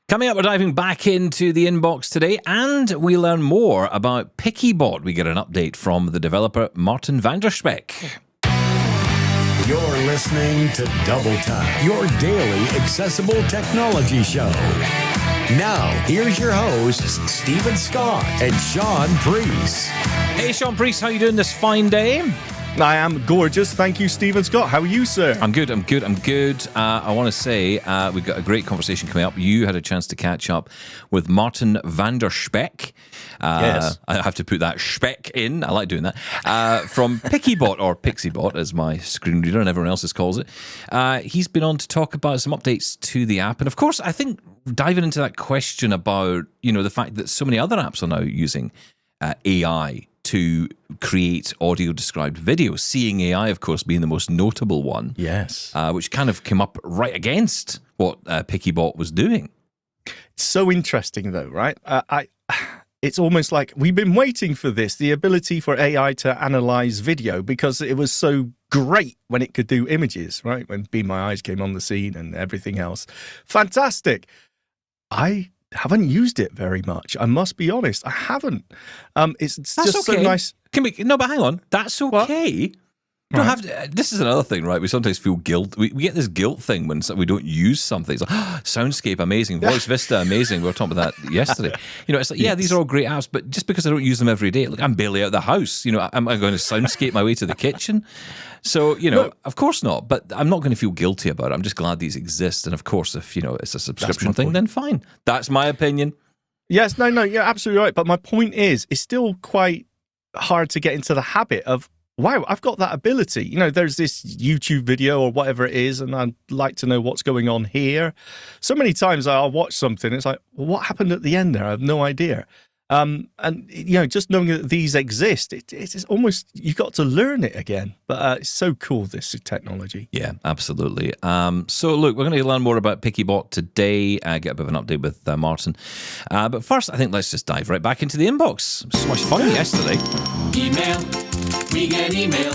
Coming up, we're diving back into the inbox today, and we learn more about PickyBot. We get an update from the developer, Martijn Van Der Spek. You're listening to Double Time, your daily accessible technology show. Now, here's your hosts, Stephen Scott and Shaun Preece. Hey, Shaun Preece, how you doing this fine day? I am gorgeous. Thank you, Stephen Scott. How are you, sir? I'm good. I want to say we've got a great conversation coming up. You had a chance to catch up with Martijn Van Der Spek. Yes. I have to put that spec in. I like doing that. From PickyBot, or PiccyBot, as my screen reader and everyone else's calls it. He's been on to talk about some updates to the app. And of course, I think diving into that question about, the fact that so many other apps are now using AI to create audio-described videos. Seeing AI, of course, being the most notable one. Yes. Which kind of came up right against what PickyBot was doing. It's so interesting, though, right? It's almost like we've been waiting for this, the ability for AI to analyze video, because it was so great when it could do images, right? When Be My Eyes came on the scene and everything else. Fantastic. I haven't used it very much. I must be honest. I haven't. It's That's just okay. so nice. No, but hang on. That's okay. You don't Right. have to, this is another thing, right? We sometimes feel guilt. We get this guilt thing when we don't use something. It's like, Soundscape, amazing. Voice Vista, amazing. We were talking about that yesterday. It's like, these are all great apps, but just because I don't use them every day, look, I'm barely out of the house. Am I going to Soundscape my way to the kitchen? So, of course not. But I'm not going to feel guilty about it. I'm just glad these exist. And of course, if, it's a subscription thing, then fine. That's my opinion. Yes, no, you're absolutely right. But my point is, it's still quite hard to get into the habit of, wow, I've got that ability. There's this YouTube video or whatever it is, and I'd like to know what's going on here. So many times I'll watch something, it's like, well, what happened at the end there? I have no idea. And, just knowing that these exist, it's almost, you've got to learn it again. But it's so cool, this technology. Yeah, absolutely. So, look, we're going to learn more about PickyBot today, get a bit of an update with Martijn. But first, I think let's just dive right back into the inbox. So much fun yesterday. Email. We get email.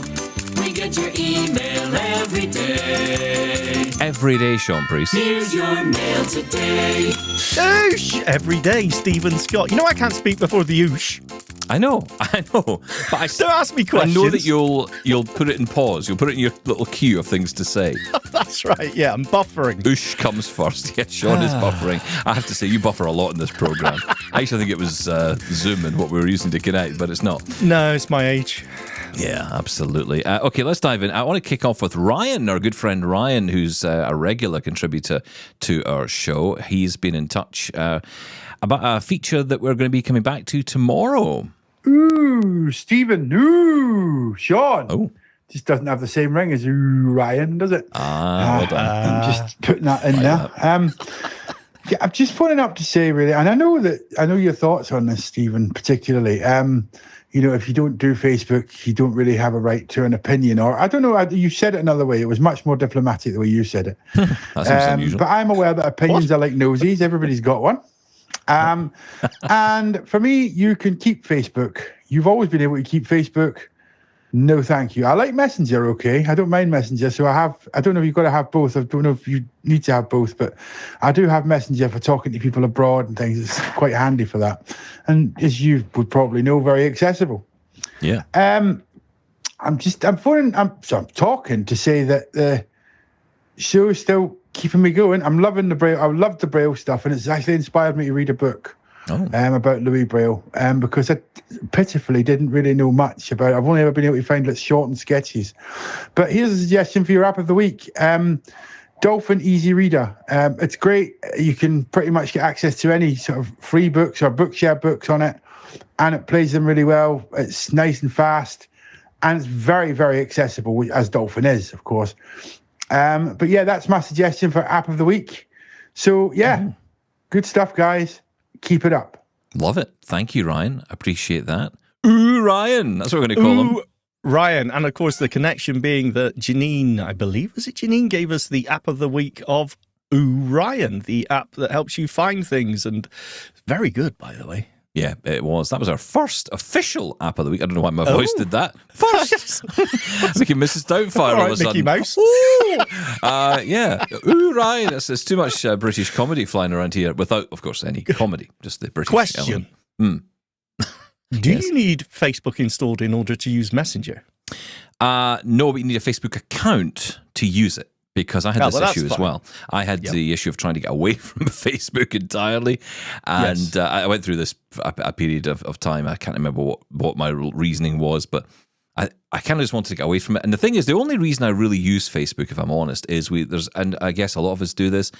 We get your email every day. Every day, Shaun Preece. Here's your mail today. Oosh! Every day, Stephen Scott. I can't speak before the oosh. I know. But Don't ask me questions. I know that you'll put it in pause. You'll put it in your little queue of things to say. That's right. Yeah, I'm buffering. Oosh comes first. Yeah, Shaun is buffering. I have to say, you buffer a lot in this program. I used to think it was Zoom and what we were using to connect, but it's not. No, it's my age. Yeah, absolutely. Okay, let's dive in. I want to kick off with Ryan, our good friend Ryan, who's a regular contributor to our show. He's been in touch about a feature that we're going to be coming back to tomorrow. Ooh, Stephen. Ooh, Shaun. Oh. Just doesn't have the same ring as ooh, Ryan, does it? Well done. I'm just putting that in there. Yeah, I'm just putting up to say, really, and I know your thoughts on this, Stephen, particularly. If you don't do Facebook, you don't really have a right to an opinion. Or I don't know, you said it another way. It was much more diplomatic the way you said it. That seems unusual. But I'm aware that opinions are like nosies. Everybody's got one. And for me, you can keep Facebook. You've always been able to keep Facebook. No, thank you. I like Messenger, okay? I don't mind Messenger. So I don't know if you've got to have both. I don't know if you need to have both, but I do have Messenger for talking to people abroad and things. It's quite handy for that. And as you would probably know, very accessible. Yeah. I'm talking to say that the show is still keeping me going. I'm loving the Braille. I love the Braille stuff, and it's actually inspired me to read a book about Louis Braille, because I pitifully didn't really know much about it. I've only ever been able to find shortened sketches. But here's a suggestion for your app of the week. Dolphin Easy Reader. It's great. You can pretty much get access to any sort of free books or Bookshare books on it, and it plays them really well. It's nice and fast, and it's very, very accessible, as Dolphin is, of course. But yeah, that's my suggestion for app of the week. So yeah, good stuff, guys. Keep it up. Love it. Thank you, Ryan. Appreciate that. Ooh, Ryan. That's what we're going to call him. Ryan. And of course, the connection being that Janine, I believe, was it Janine, gave us the app of the week of Ooh, Ryan, the app that helps you find things. And very good, by the way. Yeah, it was. That was our first official app of the week. I don't know why my voice did that. First! Making Mrs. Doubtfire all of a sudden. Mickey Mouse. Yeah. Ooh, right. It's too much British comedy flying around here without, of course, any comedy. Just the British Question. element. Do you need Facebook installed in order to use Messenger? No, but you need a Facebook account to use it. Because I had this issue as well. I had the issue of trying to get away from Facebook entirely. And I went through this a period of time. I can't remember what my reasoning was, but I kind of just wanted to get away from it. And the thing is, the only reason I really use Facebook, if I'm honest, is and I guess a lot of us do this,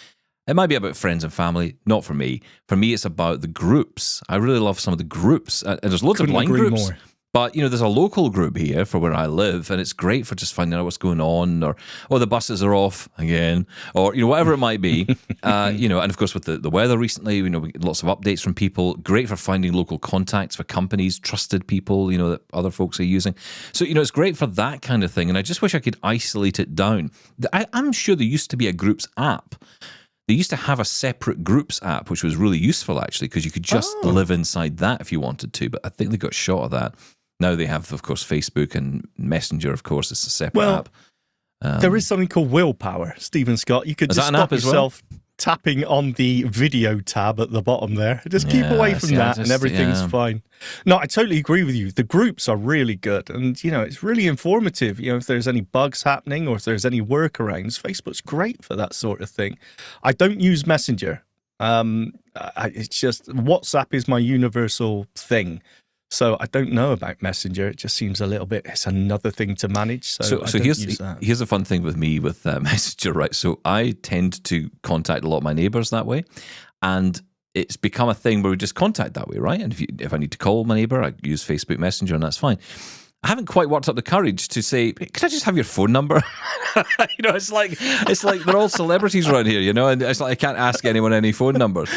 it might be about friends and family, not for me. For me, it's about the groups. I really love some of the groups. And there's loads of blind groups. More. But, there's a local group here for where I live, and it's great for just finding out what's going on, or the buses are off again, or, whatever it might be. And of course with the weather recently, we get lots of updates from people. Great for finding local contacts for companies, trusted people, that other folks are using. So, it's great for that kind of thing. And I just wish I could isolate it down. I'm sure there used to be a groups app. They used to have a separate groups app, which was really useful, actually, because you could just live inside that if you wanted to. But I think they got shot of that. Now they have, of course, Facebook and Messenger, of course, it's a separate app. There is something called Willpower, Stephen Scott. You could just stop yourself tapping on the video tab at the bottom there. Just keep away from that and everything's fine. No, I totally agree with you. The groups are really good. And, it's really informative. If there's any bugs happening or if there's any workarounds, Facebook's great for that sort of thing. I don't use Messenger. It's just WhatsApp is my universal thing. So I don't know about Messenger. It just seems a little bit, it's another thing to manage. So here's the fun thing with me with Messenger, right? So I tend to contact a lot of my neighbours that way. And it's become a thing where we just contact that way, right? And if I need to call my neighbour, I use Facebook Messenger and that's fine. I haven't quite worked up the courage to say, could I just have your phone number? It's like they're all celebrities around here, and it's like I can't ask anyone any phone numbers.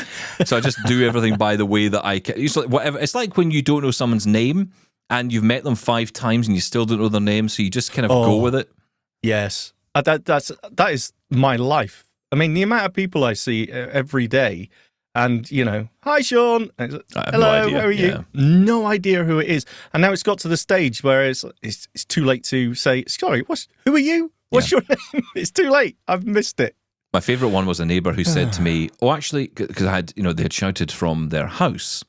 So I just do everything by the way that I can. It's like when you don't know someone's name and you've met them 5 times and you still don't know their name, so you just kind of go with it. Yes. That is my life. I mean, the amount of people I see every day. And, hi, Shaun. Hello, how are you? Yeah. No idea who it is. And now it's got to the stage where it's too late to say, sorry, who are you? What's your name? It's too late. I've missed it. My favourite one was a neighbour who said to me, actually, because I had, they had shouted from their house.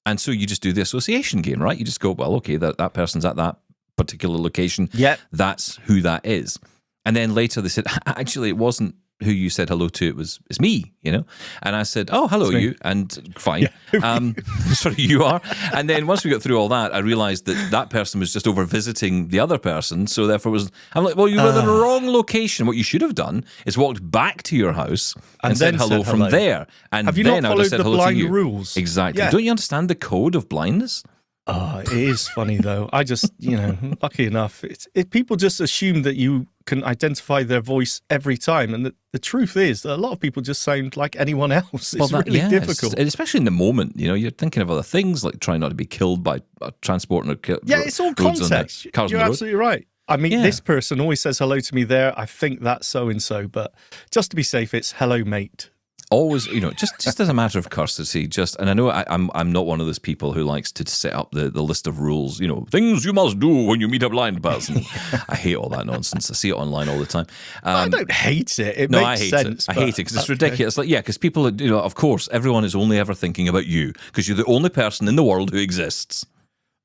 And so you just do the association game, right? You just go, well, okay, that person's at that particular location. Yeah. That's who that is. And then later they said, actually, it wasn't who you said hello to, it's me, And I said, oh, hello, you, and fine. Yeah. Sorry, you are. And then once we got through all that, I realised that person was just over visiting the other person, so therefore I'm like, well, you were in the wrong location. What you should have done is walked back to your house and said hello from there. And have you then not I would have followed said the hello to blind you. rules? Exactly. Yeah. Don't you understand the code of blindness? Oh, it is funny, though. I just, lucky enough, people just assume that you can identify their voice every time. And the truth is that a lot of people just sound like anyone else. It's really difficult. Especially in the moment, you're thinking of other things, like trying not to be killed by transport. Yeah, it's all context. You're absolutely right. I mean, this person always says hello to me there. I think that's so-and-so. But just to be safe, it's hello, mate. Always, just as a matter of courtesy, and I know I'm not one of those people who likes to set up the list of rules, things you must do when you meet a blind person. I hate all that nonsense. I see it online all the time. I don't hate it. It makes sense. I hate it because it's ridiculous. Like, because people, of course, everyone is only ever thinking about you because you're the only person in the world who exists.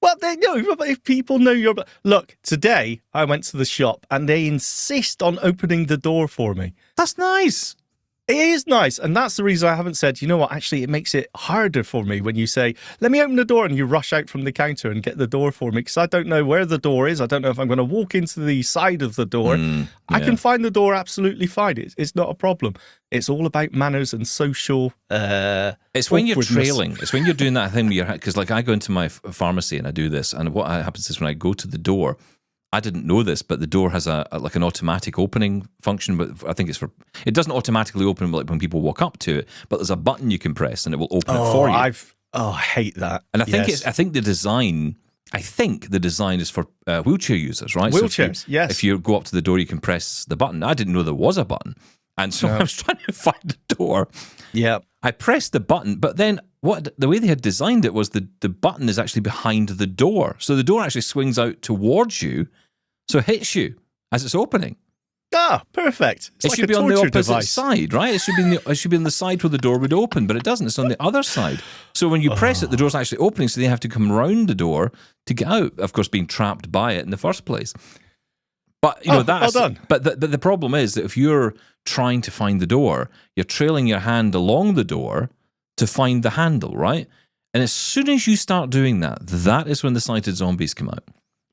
Well, they know, if people know you're... Look, today I went to the shop and they insist on opening the door for me. That's nice. It is nice, and that's the reason I haven't said, you know what, actually it makes it harder for me when you say, let me open the door, and you rush out from the counter and get the door for me, because I don't know where the door is. I don't know if I'm going to walk into the side of the door. I can find the door absolutely fine. It's not a problem. It's all about manners and social It's when you're trailing. It's when you're doing that thing where you're... Because like I go into my pharmacy and I do this, and what happens is when I go to the door... I didn't know this, but the door has an automatic opening function. But I think it doesn't automatically open like when people walk up to it. But there's a button you can press and it will open it for you. I hate that. And I think the design is for wheelchair users, right? Wheelchairs, so yes. If you go up to the door, you can press the button. I didn't know there was a button, and so I was trying to find the door. Yeah, I pressed the button, but then the way they had designed it was the button is actually behind the door. So the door actually swings out towards you, so it hits you as it's opening. Ah, perfect. It's It like should a be on the torture opposite device. side, right? It should be on the side where the door would open, but it doesn't. It's on the other side. So when you press it, the door's actually opening, so they have to come round the door to get out. Of course, being trapped by it in the first place. But that's well done. But the problem is that if you're trying to find the door, you're trailing your hand along the door to find the handle, right? And as soon as you start doing that, that is when the sighted zombies come out.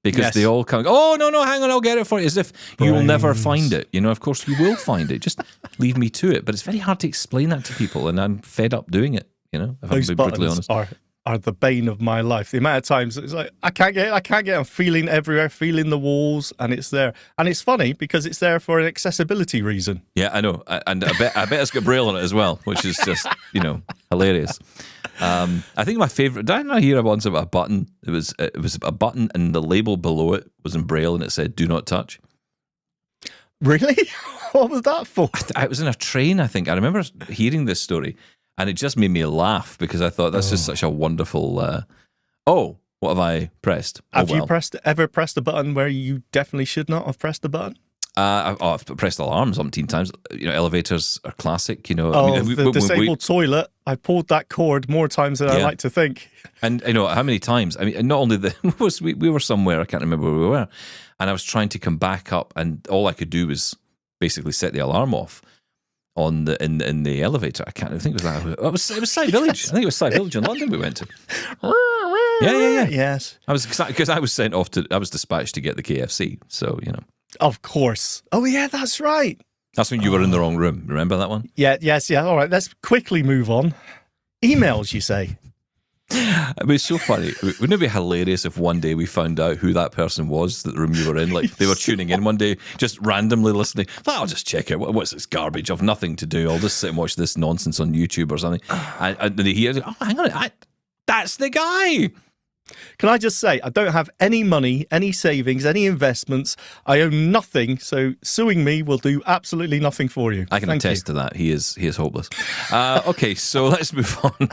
Because they all come, oh, no, hang on, I'll get it for you. As if you will never find it. Of course you will find it. Just leave me to it. But it's very hard to explain that to people, and I'm fed up doing it, if I'm Those being brutally honest. buttons are the bane of my life. The amount of times it's like, I can't get I'm feeling everywhere, feeling the walls, and it's there. And it's funny because it's there for an accessibility reason. Yeah, I know. And I bet it's got Braille on it as well, which is just, hilarious. I think my favourite, did I not hear once about a button? It was a button and the label below it was in Braille and it said, do not touch. Really? What was that for? I was in a train, I think. I remember hearing this story and it just made me laugh because I thought that's just such a wonderful, what have I pressed? Have you ever pressed a button where you definitely should not have pressed the button? I've pressed alarms umpteen times. Elevators are classic. The disabled toilet. I pulled that cord more times than I like to think. And how many times? I mean, not only we were somewhere, I can't remember where we were, and I was trying to come back up, and all I could do was basically set the alarm off on in the elevator. I can't think it was that. It was Side Village. I think it was Side Village in London we went to. Yeah. Yes. I was sent off I was dispatched to get the KFC. So Of course. Oh yeah, that's right. That's when you were in the wrong room. Remember that one? Yeah. Yes. Yeah. All right. Let's quickly move on. Emails, you say? It was so funny. Wouldn't it be hilarious if one day we found out who that person was, that the room you were in? Like they were tuning in one day, just randomly listening. I'll just check it. What's this garbage? I've nothing to do. I'll just sit and watch this nonsense on YouTube or something. And they hear, oh, hang on, that's the guy. Can I just say, I don't have any money, any savings, any investments. I own nothing, so suing me will do absolutely nothing for you. I can attest to that. He is hopeless. Okay, so let's move on.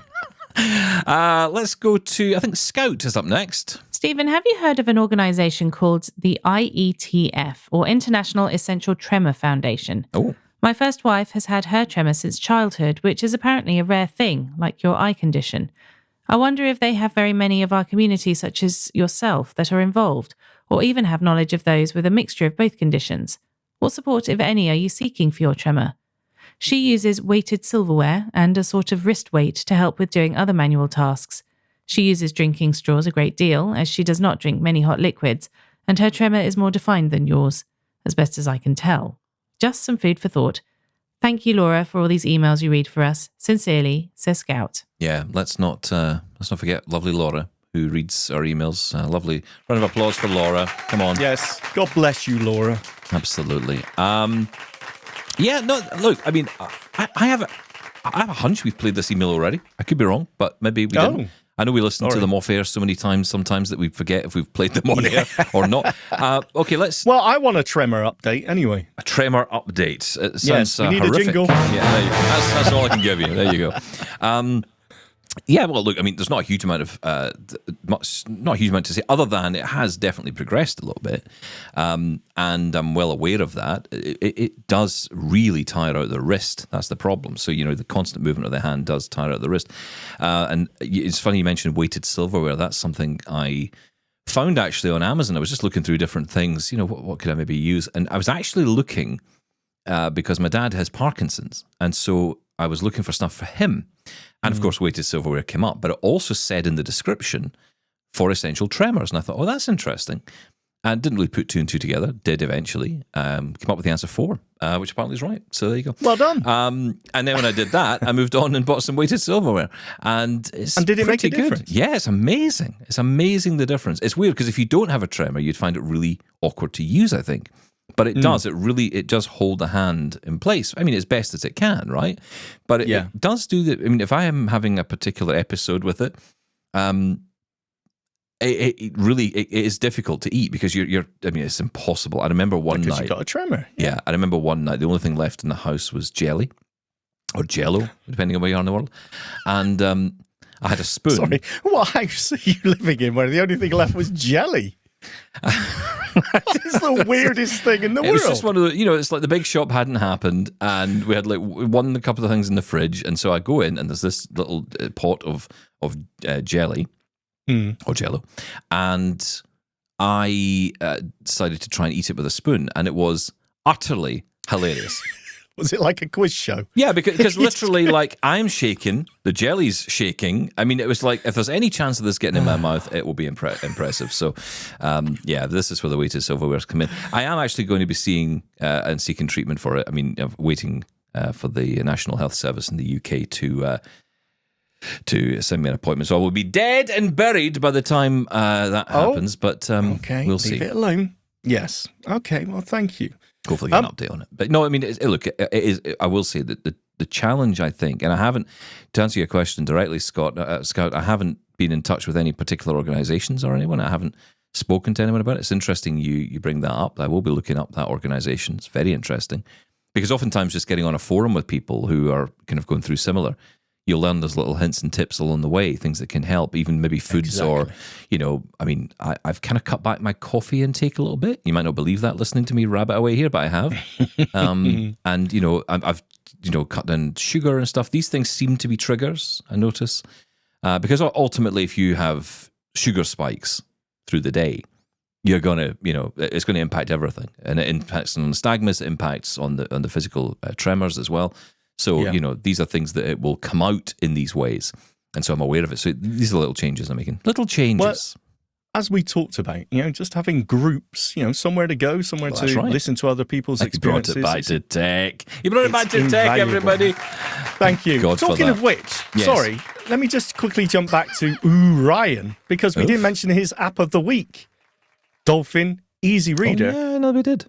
Let's go to, I think Scout is up next. Stephen, have you heard of an organisation called the IETF, or International Essential Tremor Foundation? Oh. My first wife has had her tremor since childhood, which is apparently a rare thing, like your eye condition. I wonder if they have very many of our community, such as yourself, that are involved, or even have knowledge of those with a mixture of both conditions. What support, if any, are you seeking for your tremor? She uses weighted silverware and a sort of wrist weight to help with doing other manual tasks. She uses drinking straws a great deal, as she does not drink many hot liquids, and her tremor is more defined than yours, as best as I can tell. Just some food for thought. Thank you, Laura, for all these emails you read for us. Sincerely, says Scout. Yeah, let's not forget lovely Laura, who reads our emails. Lovely round of applause for Laura. Come on. Yes, God bless you, Laura. Absolutely. Yeah, no, look, I mean, I have a hunch we've played this email already. I could be wrong, but maybe we didn't. I know we listen to them off air so many times sometimes that we forget if we've played them on air or not. Okay, let's... Well, I want a Tremor update anyway. A Tremor update. It sounds yes, we need horrific. a jingle. Yeah, there you go. That's all I can give you. There you go. Yeah, well, look, I mean, there's not a huge amount of not a huge amount to say, other than it has definitely progressed a little bit, and I'm well aware of that. It does really tire out the wrist. That's the problem. So the constant movement of the hand does tire out the wrist. And it's funny you mentioned weighted silverware. That's something I found actually on Amazon. I was just looking through different things. What could I maybe use? And I was actually looking because my dad has Parkinson's, and so I was looking for stuff for him. And of course, weighted silverware came up, but it also said in the description for essential tremors. And I thought, oh, that's interesting. And didn't really put two and two together. Did eventually. Came up with the answer 4, which apparently is right. So there you go. Well done. And then when I did that, I moved on and bought some weighted silverware. And did it make a difference? Yeah, it's amazing. It's amazing the difference. It's weird because if you don't have a tremor, you'd find it really awkward to use, I think. But it does. It does hold the hand in place. I mean, as best as it can, right? But it does do that. I mean, if I am having a particular episode with it, it really is difficult to eat because you're. I mean, it's impossible. I remember one night because you got a tremor. Yeah, I remember one night the only thing left in the house was jelly or Jello, depending on where you are in the world, and I had a spoon. Sorry, what house are you living in where the only thing left was jelly? It's the weirdest thing in the world. It was just one of the, it's like the big shop hadn't happened, and we had like a couple of things in the fridge, and so I go in, and there's this little pot of jelly or Jello, and I decided to try and eat it with a spoon, and it was utterly hilarious. Was it like a quiz show? Yeah, because literally, like, I'm shaking, the jelly's shaking. I mean, it was like, if there's any chance of this getting in my mouth, it will be impressive. So, this is where the weight of silverware's come in. I am actually going to be seeing and seeking treatment for it. I mean, I'm waiting for the National Health Service in the UK to send me an appointment. So I will be dead and buried by the time that happens. But okay, we'll see. Leave it alone. Yes. Okay. Well, thank you. Hopefully get an update on it. But no, I mean, it is. I will say that the challenge, I think, and I haven't, to answer your question directly, Scott, I haven't been in touch with any particular organisations or anyone. I haven't spoken to anyone about it. It's interesting you bring that up. I will be looking up that organisation. It's very interesting. Because oftentimes just getting on a forum with people who are kind of going through similar, you'll learn those little hints and tips along the way, things that can help, even maybe foods or, I mean, I've kind of cut back my coffee intake a little bit. You might not believe that listening to me rabbit away here, but I have. And, I've cut down sugar and stuff. These things seem to be triggers, I notice. Because ultimately, if you have sugar spikes through the day, you're going to, it's going to impact everything. And it impacts on the nystagmus, it impacts on the physical tremors as well. So, these are things that it will come out in these ways. And so I'm aware of it. So these are little changes I'm making. Little changes. Well, as we talked about, just having groups, somewhere to go, somewhere to listen to other people's experiences. You brought it back to tech. You brought it back to tech, everybody. Thank you. God, talking of which, sorry, let me just quickly jump back to Ryan, because we didn't mention his app of the week. Dolphin Easy Reader. Oh, yeah, no, we did.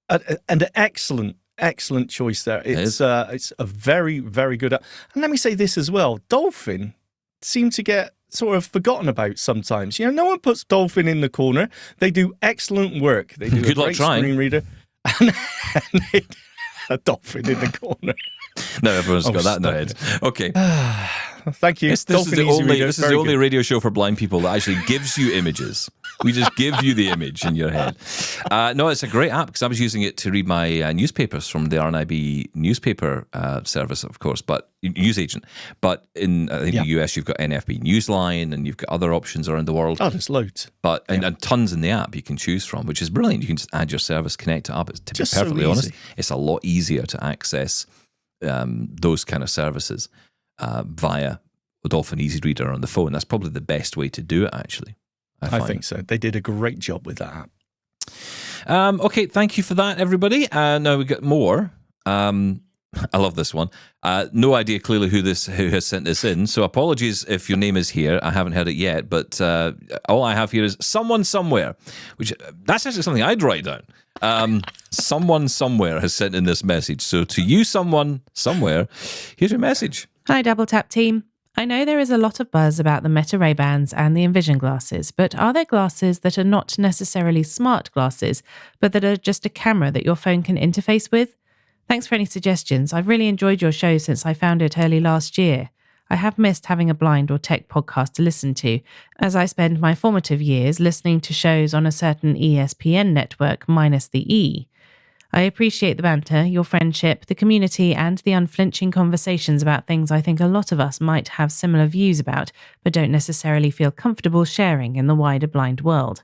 And an excellent choice there. It's a very, very good app. And let me say this as well. Dolphin seem to get sort of forgotten about sometimes. No one puts Dolphin in the corner. They do excellent work. They do Good luck trying. Screen reader. And a Dolphin in the corner. No, everyone's got that in their heads. Okay. Thank you. This is the only radio show for blind people that actually gives you images. We just give you the image in your head. No, it's a great app because I was using it to read my newspapers from the RNIB newspaper service, of course, but newsagent. But in the US, you've got NFB Newsline and you've got other options around the world. Oh, there's loads. But and tons in the app you can choose from, which is brilliant. You can just add your service, connect it up. To be perfectly honest, it's a lot easier to access those kind of services via Dolphin Easy Reader on the phone. That's probably the best way to do it, actually. I think so. They did a great job with that app. Okay, thank you for that, everybody. Now we got more. I love this one. No idea clearly who has sent this in, so apologies if your name is here. I haven't heard it yet, but all I have here is someone somewhere, which that's actually something I'd write down. Someone somewhere has sent in this message. So to you, someone somewhere, here's your message. Hi, Double Tap team. I know there is a lot of buzz about the Meta Ray-Bans and the Envision glasses, but are there glasses that are not necessarily smart glasses, but that are just a camera that your phone can interface with? Thanks for any suggestions. I've really enjoyed your show since I found it early last year. I have missed having a blind or tech podcast to listen to, as I spend my formative years listening to shows on a certain ESPN network minus the E. I appreciate the banter, your friendship, the community, and the unflinching conversations about things I think a lot of us might have similar views about, but don't necessarily feel comfortable sharing in the wider blind world.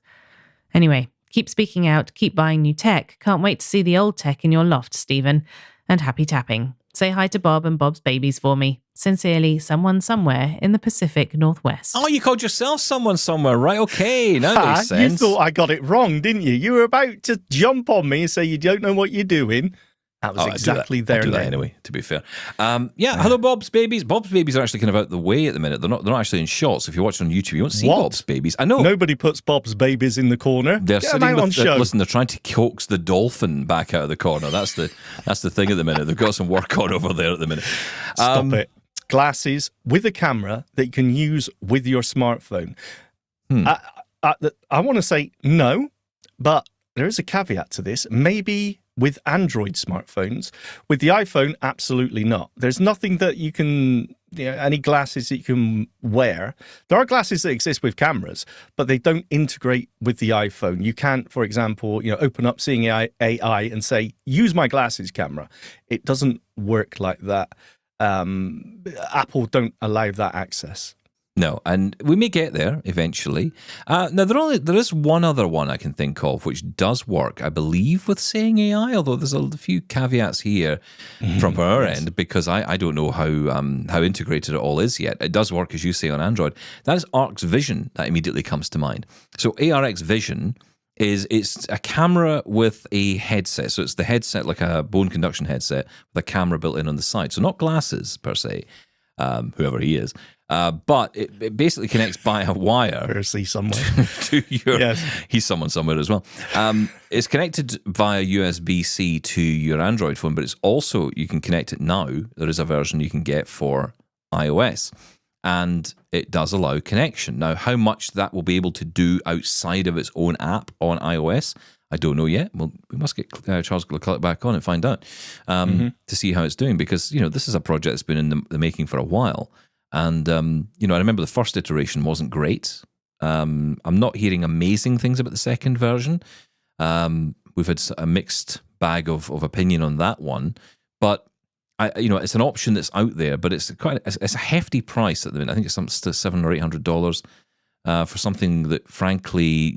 Anyway, keep speaking out, keep buying new tech. Can't wait to see the old tech in your loft, Stephen. And happy tapping. Say hi to Bob and Bob's babies for me. Sincerely, someone somewhere in the Pacific Northwest. Oh, you called yourself someone somewhere, right? Okay, now that makes sense. You thought I got it wrong, didn't you? You were about to jump on me and say you don't know what you're doing. That was exactly there. I do that anyway, to be fair. Hello, Bob's babies. Bob's babies are actually kind of out the way at the minute. They're not actually in shots. If you're watching on YouTube, you won't see Bob's babies. I know. Nobody puts Bob's babies in the corner. They're sitting with listen, they're trying to coax the dolphin back out of the corner. That's the thing at the minute. They've got some work on over there at the minute. Stop it. Glasses with a camera that you can use with your smartphone. I want to say no, but there is a caveat to this. Maybe with Android smartphones. With the iPhone, absolutely not. There's nothing that you can any glasses that you can wear. There are glasses that exist with cameras, but they don't integrate with the iPhone. You can't, for example, open up Seeing AI and say, use my glasses camera. It doesn't work like that. Apple don't allow that access. No, and we may get there eventually. Now, there is one other one I can think of which does work, I believe, with Seeing AI, although there's a few caveats here from our end, because I don't know how integrated it all is yet. It does work, as you say, on Android. That is ARX Vision that immediately comes to mind. So ARX Vision it's a camera with a headset. So it's the headset, like a bone conduction headset, with a camera built in on the side. So not glasses, per se, whoever he is. But it basically connects by a wire. Or see somewhere. to your, yes. He's someone somewhere as well. It's connected via USB-C to your Android phone, but it's also, you can connect it now. There is a version you can get for iOS. And it does allow connection. Now, how much that will be able to do outside of its own app on iOS, I don't know yet. Well, we must get Charles Leclerc back on and find out to see how it's doing, because this is a project that's been in the making for a while. And I remember the first iteration wasn't great. I'm not hearing amazing things about the second version. We've had a mixed bag of opinion on that one, but it's an option that's out there, but it's a hefty price at the minute. I think it's $700 or $800 for something that, frankly,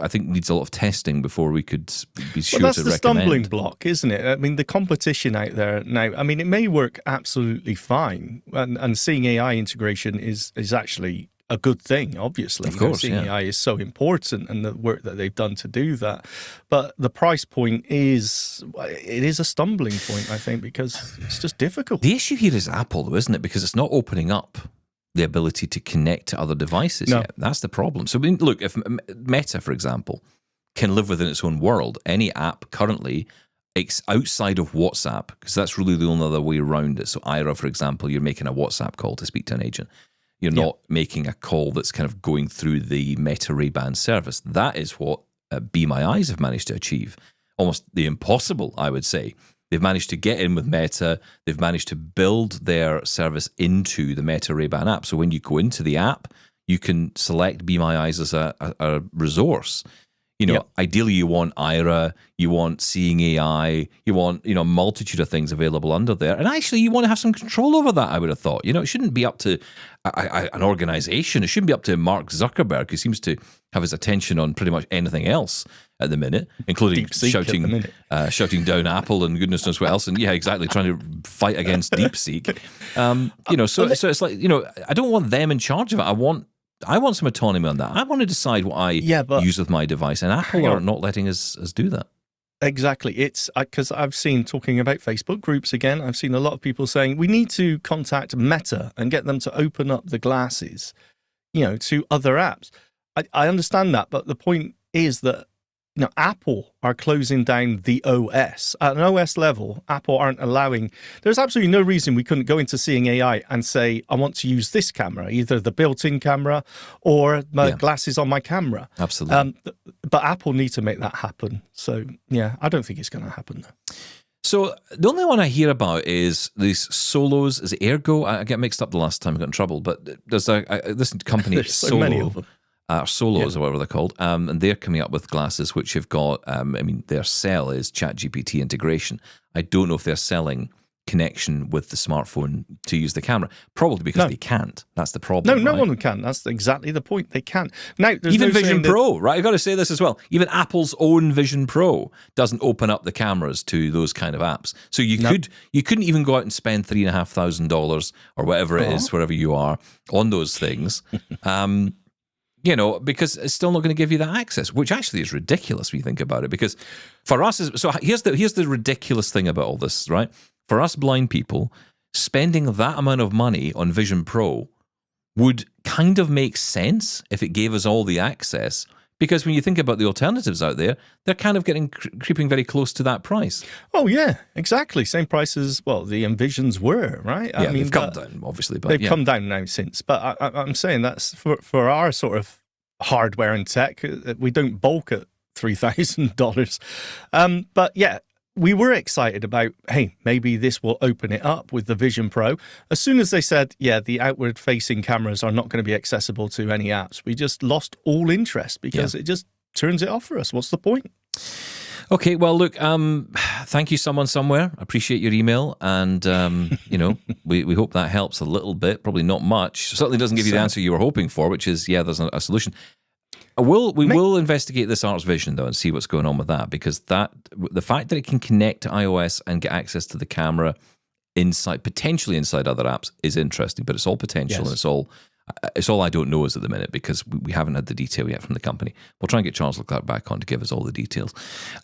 I think needs a lot of testing before we could be sure to recommend. That's the stumbling block, isn't it? I mean, the competition out there now, I mean, it may work absolutely fine, and Seeing AI integration is actually a good thing, obviously. Of course, Seeing AI is so important, and the work that they've done to do that. But the price point is a stumbling point, I think, because it's just difficult. The issue here is Apple, though, isn't it? Because it's not opening up the ability to connect to other devices yet. That's the problem. So, look, if Meta, for example, can live within its own world, any app currently outside of WhatsApp, because that's really the only other way around it. So, Ira, for example, you're making a WhatsApp call to speak to an agent. You're not making a call that's kind of going through the Meta Ray-Ban service. That is what Be My Eyes have managed to achieve. Almost the impossible, I would say. They've managed to get in with Meta. They've managed to build their service into the Meta Ray-Ban app. So when you go into the app, you can select Be My Eyes as a resource. Ideally you want Ira, you want Seeing AI, you want, a multitude of things available under there. And actually you want to have some control over that, I would have thought. It shouldn't be up to an organization. It shouldn't be up to Mark Zuckerberg, who seems to have his attention on pretty much anything else at the minute, including shouting down Apple and goodness knows what else. And yeah, exactly, trying to fight against DeepSeek. So it's like, I don't want them in charge of it. I want some autonomy on that. I want to decide what I use with my device, and Apple are not letting us do that. Exactly. It's because I've seen, talking about Facebook groups again, I've seen a lot of people saying we need to contact Meta and get them to open up the glasses, to other apps. I understand that, but the point is that Apple are closing down the OS. At an OS level, Apple aren't allowing... There's absolutely no reason we couldn't go into Seeing AI and say, I want to use this camera, either the built-in camera or my glasses on my camera. Absolutely. But Apple need to make that happen. So, yeah, I don't think it's going to happen, though. So the only one I hear about is these Solos. Is it Ergo? I get mixed up the last time I got in trouble, but there's this company, there's so many of them. Solos or whatever they're called, and they're coming up with glasses which have got, their sell is ChatGPT integration. I don't know if they're selling connection with the smartphone to use the camera, probably because they can't. That's the problem. No one can. That's exactly the point. They can't. Now, even Vision Pro, right? I've got to say this as well. Even Apple's own Vision Pro doesn't open up the cameras to those kind of apps. So you couldn't even go out and spend $3,500 or whatever it is, wherever you are, on those things. Because it's still not going to give you that access, which actually is ridiculous when you think about it. Because for us, so here's the ridiculous thing about all this, right? For us blind people, spending that amount of money on Vision Pro would kind of make sense if it gave us all the access. Because when you think about the alternatives out there, they're kind of creeping very close to that price. Oh, yeah, exactly. Same price as, the Envisions were, right? Yeah, they've come down, obviously. But they've come down now since. But I'm saying that's for our sort of hardware and tech. We don't bulk at $3,000. But yeah, we were excited about, hey, maybe this will open it up with the Vision Pro. As soon as they said, yeah, the outward-facing cameras are not going to be accessible to any apps, we just lost all interest because it just turns it off for us. What's the point? Okay, well, look, thank you, someone somewhere. I appreciate your email, and we hope that helps a little bit. Probably not much. Certainly doesn't give you the answer you were hoping for, which is there's a solution. We will investigate this Arts Vision though and see what's going on with that, because the fact that it can connect to iOS and get access to the camera potentially inside other apps is interesting, but it's all potential. Yes. And it's all I don't know is at the minute, because we haven't had the detail yet from the company. We'll try and get Charles Leclerc back on to give us all the details.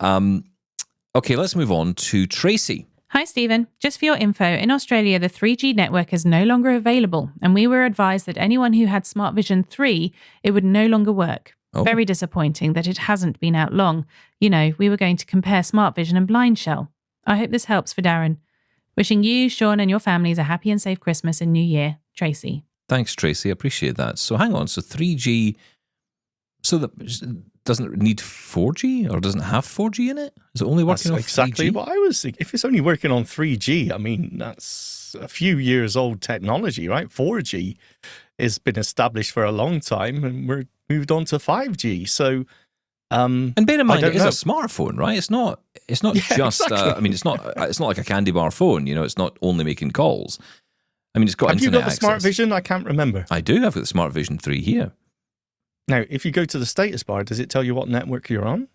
Okay, let's move on to Tracy. Hi, Stephen. Just for your info, in Australia, the 3G network is no longer available, and we were advised that anyone who had Smart Vision 3, it would no longer work. Oh. Very disappointing that it hasn't been out long. We were going to compare Smart Vision and Blind Shell. I hope this helps for Darren. Wishing you, Shaun, and your families a happy and safe Christmas and New Year. Tracy. Thanks, Tracy. I appreciate that. So hang on. So 3G, so that doesn't need 4G or doesn't have 4G in it? Is it only working on 3G? Exactly what I was thinking. If it's only working on 3G, I mean, that's a few years old technology, right? 4G has been established for a long time, and we're moved on to 5G. So, and bear in mind, it is a smartphone, right? It's not just. Exactly. I mean, it's not like a candy bar phone. It's not only making calls. I mean, it's got Have you internet got the access. Smart Vision? I can't remember. I do. I've got the Smart Vision 3 here. Now, if you go to the status bar, does it tell you what network you're on?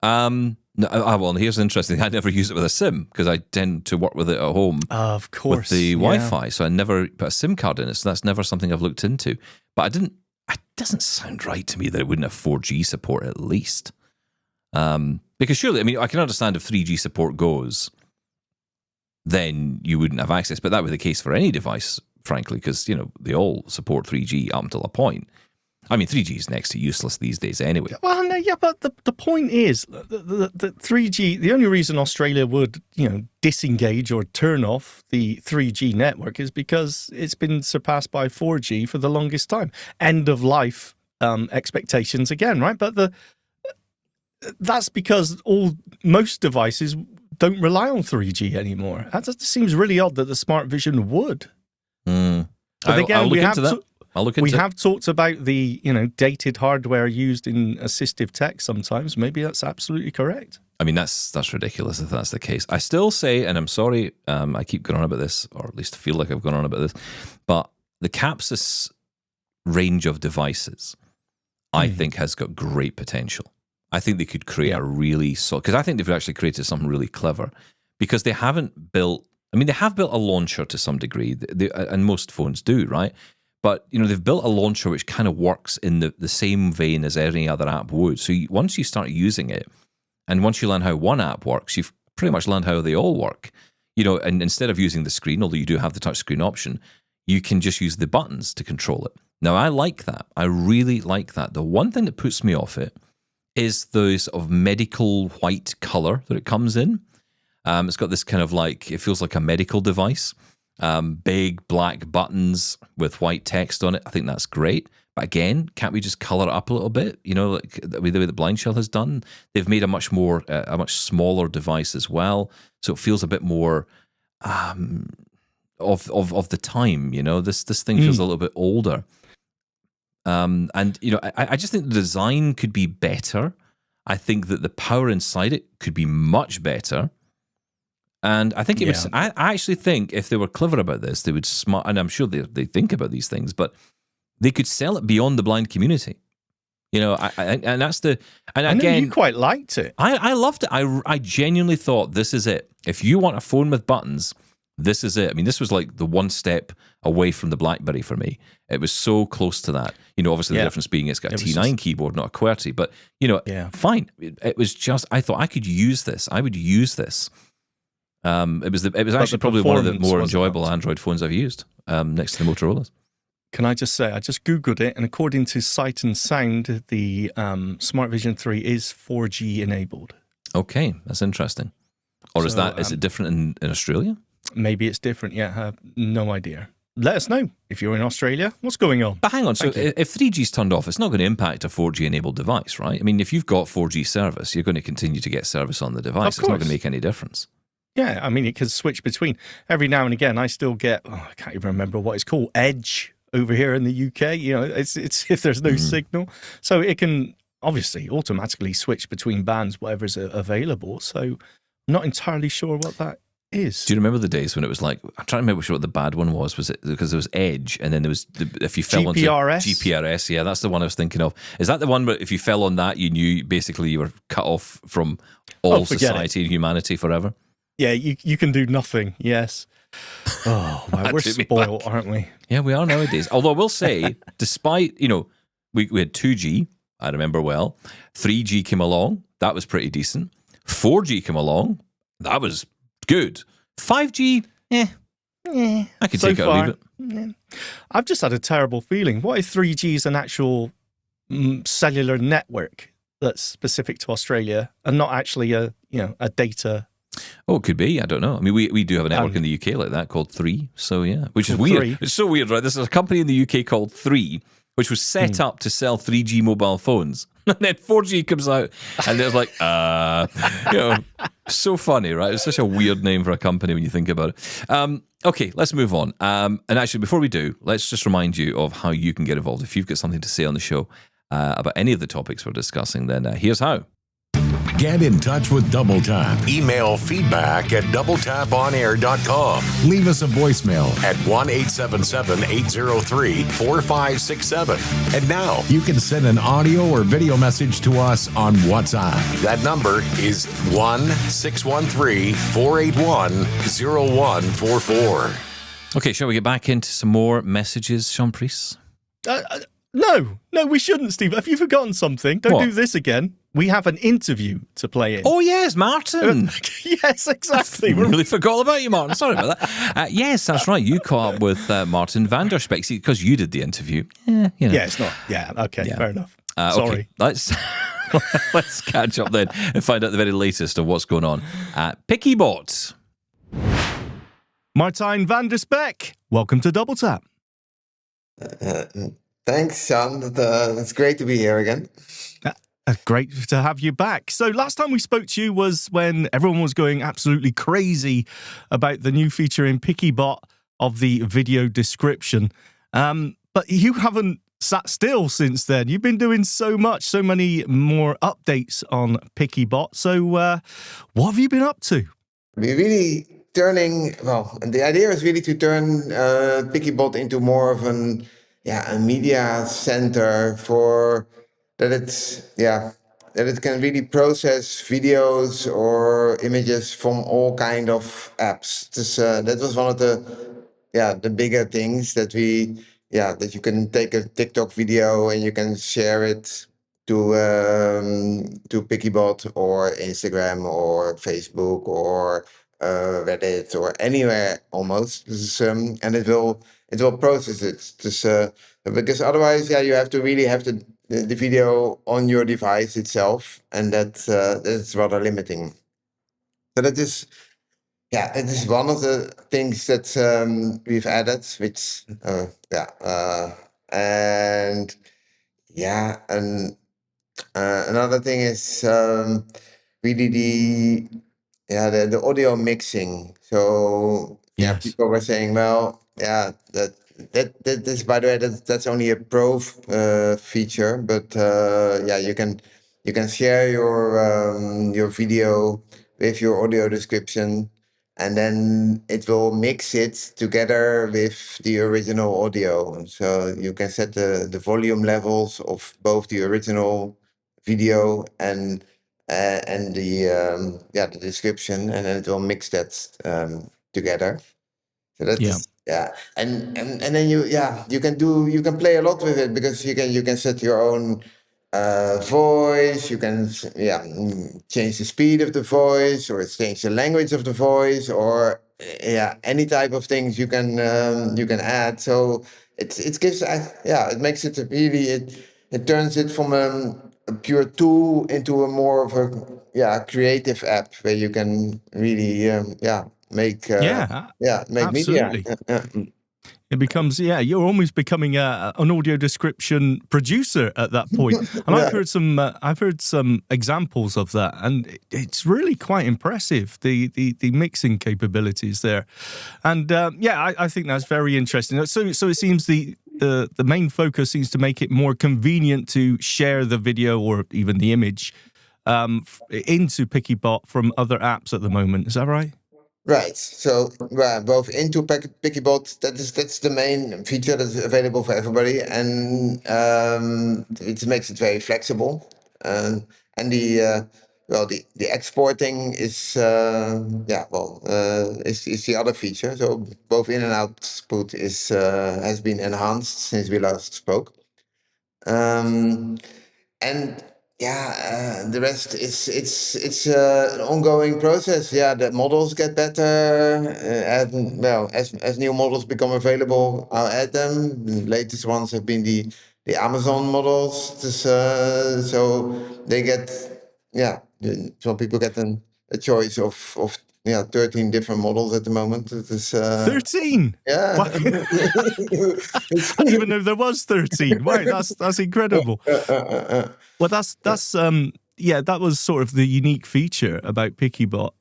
No, well, here's interesting. I never use it with a SIM because I tend to work with it at home. Of course, with the Wi-Fi, so I never put a SIM card in it. So that's never something I've looked into. But I didn't. It doesn't sound right to me that it wouldn't have 4G support at least. Because surely, I mean, I can understand if 3G support goes, then you wouldn't have access. But that would be the case for any device, frankly, because they all support 3G up until a point. I mean, 3G is next to useless these days anyway. Well, no, yeah, but the point is, the 3G, the only reason Australia would, disengage or turn off the 3G network is because it's been surpassed by 4G for the longest time. End of life expectations again, right? But that's because most devices don't rely on 3G anymore. That just seems really odd that the Smart Vision would. But again, I'll look into that. We have talked about the dated hardware used in assistive tech sometimes. Maybe that's absolutely correct. I mean, that's ridiculous if that's the case. I still say, and I'm sorry, I keep going on about this, or at least feel like I've gone on about this, but the Capsys range of devices, I think, has got great potential. I think they could create a really because I think they've actually created something really clever, because they haven't built. I mean, they have built a launcher to some degree, and most phones do, right? But, they've built a launcher which kind of works in the same vein as any other app would. So once you start using it, and once you learn how one app works, you've pretty much learned how they all work. And instead of using the screen, although you do have the touchscreen option, you can just use the buttons to control it. Now, I like that. I really like that. The one thing that puts me off it is the sort of medical white color that it comes in. It's got this kind of it feels like a medical device. Big black buttons with white text on it. I think that's great. But again, can't we just color it up a little bit? Like the way that Blind Shell has done. They've made a much smaller device as well, so it feels a bit more of the time. This thing feels a little bit older. And I just think the design could be better. I think that the power inside it could be much better. And I think it was. I actually think if they were clever about this, they would and I'm sure they think about these things, but they could sell it beyond the blind community. And that's the. And again, I know you quite liked it. I loved it. I genuinely thought this is it. If you want a phone with buttons, this is it. I mean, this was like the one step away from the BlackBerry for me. It was so close to that. Obviously the difference being it's got a T9 keyboard, not a QWERTY. But fine. It was just. I thought I could use this. I would use this. It was actually probably one of the more enjoyable Android phones I've used, next to the Motorola's. Can I just say, I just Googled it, and according to Sight and Sound, the Smart Vision 3 is 4G enabled. Okay, that's interesting. Or is it different in Australia? Maybe it's different, I have no idea. let us know if you're in Australia. What's going on? But hang on, so if 3G's turned off, it's not going to impact a 4G-enabled device, right? I mean, if you've got 4G service, you're going to continue to get service on the device. It's not going to make any difference. Yeah, I mean, it can switch between. Every now and again, I still get, I can't even remember what it's called, Edge over here in the UK. You know, it's if there's no signal. So it can obviously automatically switch between bands, whatever's available. So I'm not entirely sure what that is. Do you remember the days when it was like, I'm trying to remember what the bad one was. Was it because there was Edge and then there was, if you fell GPRS? onto GPRS, yeah, that's the one I was thinking of. Is that the one where if you fell on that, you knew basically you were cut off from all society and humanity forever? Yeah, you can do nothing, yes. Oh, wow, we're spoiled, aren't we? Yeah, we are nowadays. Although I will say, despite, we had 2G, I remember well. 3G came along, that was pretty decent. 4G came along, that was good. 5G, I could take it or leave it. I've just had a terrible feeling. What if 3G is an actual cellular network that's specific to Australia and not actually a data? Oh, it could be. I don't know. I mean, we do have a network in the UK like that called 3. So, yeah, which is weird. 3. It's so weird, right? There's a company in the UK called 3, which was set up to sell 3G mobile phones. And then 4G comes out, and it's like, so funny, right? It's such a weird name for a company when you think about it. Okay, let's move on. And actually, before we do, let's just remind you of how you can get involved. If you've got something to say on the show about any of the topics we're discussing, then here's how. Get in touch with Double Tap. Email feedback@doubletaponair.com. Leave us a voicemail at 1-877-803-4567. And now you can send an audio or video message to us on WhatsApp. That number is 1-613-481-0144. Okay, shall we get back into some more messages, Shaun Preece? No, we shouldn't, Steve. Have you forgotten something? Don't do this again. We have an interview to play in. Oh, yes, Martin. Yes, exactly. I really forgot about you, Martin. Sorry about that. Yes, that's right. You caught up with Martijn Van Der Spek because you did the interview. Yeah, Yeah, it's not. Yeah, okay, fair enough. Sorry. Okay. Let's catch up then and find out the very latest of what's going on at PickyBot. Martijn Van Der Spek, welcome to Double Tap. Thanks, Shaun. It's great to be here again. Great to have you back. So last time we spoke to you was when everyone was going absolutely crazy about the new feature in PickyBot of the video description. But you haven't sat still since then. You've been doing so much, so many more updates on PickyBot. So what have you been up to? We're really the idea is really to turn PickyBot into more of a media center for that it can really process videos or images from all kind of apps. That was one of the bigger things that that you can take a TikTok video and you can share it to PickyBot or Instagram or Facebook or Reddit or anywhere almost. And it will process it. Because otherwise, you have to really have the video on your device itself, and that's rather limiting. So that is one of the things that we've added, another thing is really the audio mixing. So people were saying, that's by the way that's only a Pro feature, but you can share your video with your audio description, and then it will mix it together with the original audio. So you can set the volume levels of both the original video and the description, and then it will mix that together. So that's and then you can play a lot with it, because you can set your own voice. You can change the speed of the voice, or change the language of the voice, or any type of things you can add. So it gives it makes it really it turns it from a pure tool into a more of a creative app where you can really make make absolutely. media. It becomes, you're almost becoming an audio description producer at that point. And I've heard some examples of that, and it's really quite impressive, the mixing capabilities there. And I think that's very interesting. So it seems the main focus seems to make it more convenient to share the video or even the image into PickyBot from other apps at the moment. Is that right? Right. So both into PickyBot, that's the main feature that's available for everybody, and it makes it very flexible. And the exporting is is the other feature. So both in and output has been enhanced since we last spoke. And the rest is it's an ongoing process. The models get better, as new models become available, I'll add them. The latest ones have been the Amazon models. So they get so people get a choice of 13 different models at the moment. It is 13. Yeah. I didn't even know there was 13. Wow, that's incredible. Well, that's that was sort of the unique feature about PickyBot.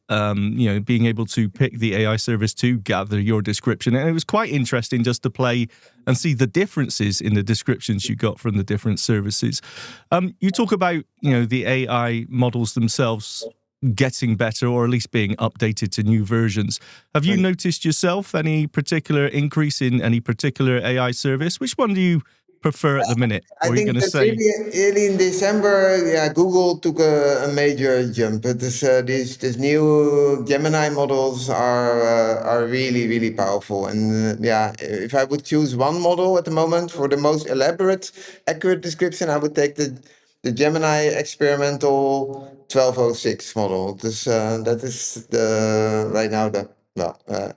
Being able to pick the AI service to gather your description, and it was quite interesting just to play and see the differences in the descriptions you got from the different services. You talk about the AI models themselves getting better, or at least being updated to new versions. Have you noticed yourself any particular increase in any particular AI service? Which one do you prefer at the minute? I think that really in December, Google took a major jump. But these new Gemini models are really, really powerful. And if I would choose one model at the moment for the most elaborate, accurate description, I would take the Gemini experimental 1206 model. That is the right now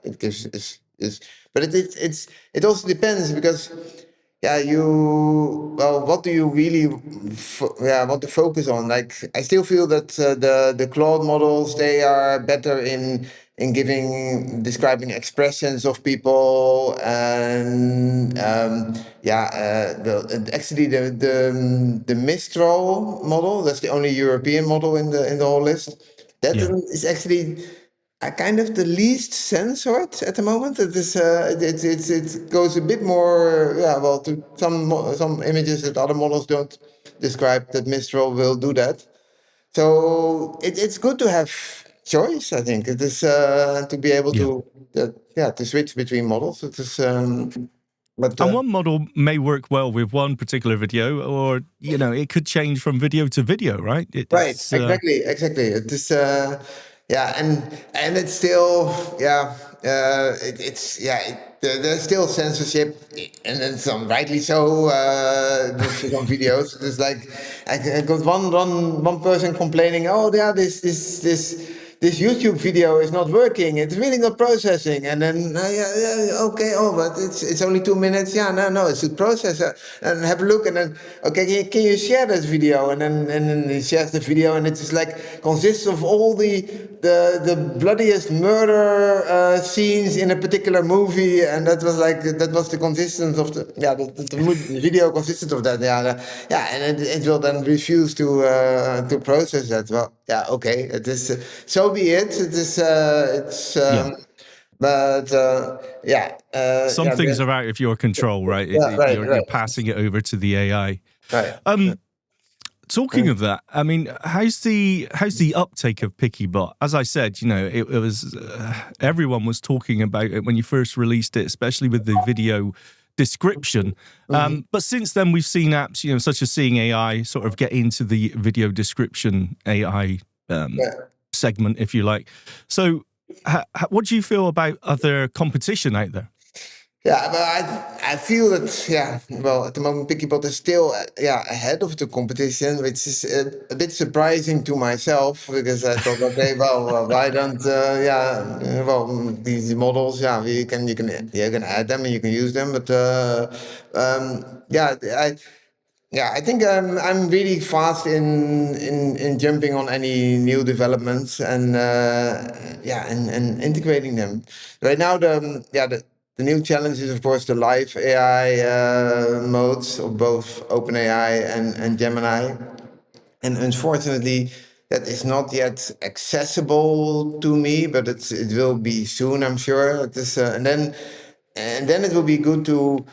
it gives but it also depends, because what do you really want to focus on? Like, I still feel that the Claude models, they are better in describing expressions of people, and actually the Mistral model, that's the only European model in the whole list. That is actually kind of the least censored at the moment. It is it goes a bit more to some images that other models don't describe. That Mistral will do that. So it's good to have choice. I think it is to be able to switch between models. It is. And one model may work well with one particular video, or it could change from video to video, right? Exactly. It is. And it's still there's still censorship, and then some rightly so. For some videos, it's like I got one person complaining, this YouTube video is not working. It's really not processing. And then, but it's only 2 minutes. No, it should process it. And have a look. And then, can you share this video? And then he shares the video, and it's just like consists of all the bloodiest murder scenes in a particular movie. And that was the consistence of the video consisted of that. And it will then refuse to process that. Well, it is so be it. It is some things are out of your control, right? You're passing it over to the AI. Right. Talking of that, I mean, how's the uptake of PickyBot? As I said, it was everyone was talking about it when you first released it, especially with the video description. But since then, we've seen apps, such as Seeing AI, sort of get into the video description AI segment, if you like. So, what do you feel about other competition out there? But I feel that, at the moment, PickyBot is still, ahead of the competition, which is a bit surprising to myself, because I thought, why don't, these models, you can add them and you can use them, but, I think I'm really fast in jumping on any new developments and integrating them. Right now, the new challenge is, of course, the live AI modes of both OpenAI and Gemini. And unfortunately, that is not yet accessible to me, but it will be soon, I'm sure. It is, and then it will be good to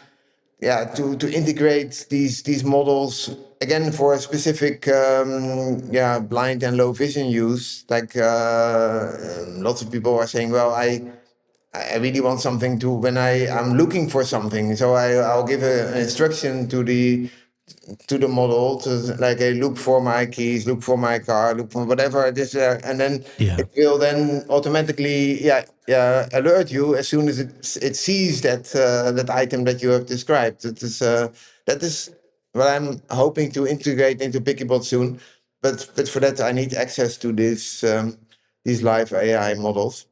integrate these models again for a specific blind and low vision use. Like lots of people are saying, well, I really want something to when I'm looking for something, so I'll give an instruction to the model to like look for my keys, look for my car, look for whatever it is, and then it will then automatically alert you as soon as it sees that item that you have described. That is what I'm hoping to integrate into PickyBot soon, but for that I need access to these live AI models.